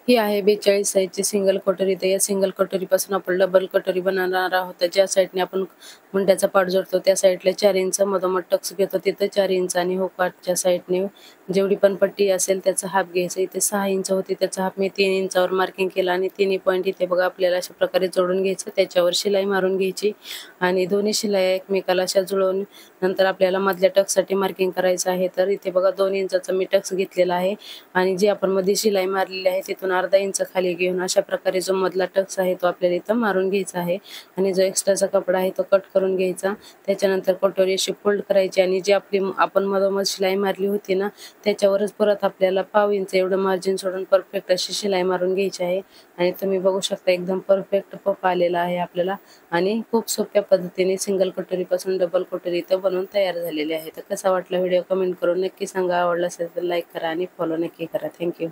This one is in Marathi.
ही आहे 42 साइजची सिंगल कटोरी. तर या सिंगल कटोरीपासून आपण डबल कटोरी बनवणार आहोत. ज्या साईडने आपण मुंड्याचा पार्ट जोडतो त्या साईडला 4 इंच मधोमध टक्स घेतो तिथं 4 इंच आणि हुकाच्या साईडने जेवढी पण पट्टी असेल त्याचा हाफ घ्यायचा. इथे 6 इंच होती त्याचा हाफ मी 3 इंचावर मार्किंग केला आणि तिन्ही पॉईंट इथे बघा आपल्याला अशा प्रकारे जोडून घ्यायचं. त्याच्यावर शिलाई मारून घ्यायची आणि दोन्ही शिलाई एकमेकाला अशा जुळवून नंतर आपल्याला मधल्या टक्ससाठी मार्किंग करायचं आहे. तर इथे बघा 2 इंचाचा मी टक्स घेतलेला आहे आणि जी आपण मध्ये शिलाई मारलेली आहे तिथून अर्धा इंच खाली घेऊन अशा प्रकारे जो मधला टक्स आहे तो आपल्याला इथं मारून घ्यायचा आहे आणि जो एक्स्ट्राचा कपडा आहे तो कट करून घ्यायचा. त्याच्यानंतर कटोरी अशी फोल्ड करायची आणि जी आपण मधोमध शिलाई मारली होती ना त्याच्यावरच परत आपल्याला पाव इंच एवढं मार्जिन सोडून परफेक्ट अशी शिलाई मारून घ्यायची आहे. आणि तुम्ही बघू शकता एकदम परफेक्ट पफ आलेला आहे आपल्याला आणि खूप सोप्या पद्धतीने सिंगल कटोरीपासून डबल कटोरी इथं बनवून तयार झालेली आहे. तर कसा वाटला व्हिडिओ कमेंट करून नक्की सांगा. आवडला असेल तर लाईक करा आणि फॉलो नक्की करा. थँक्यू.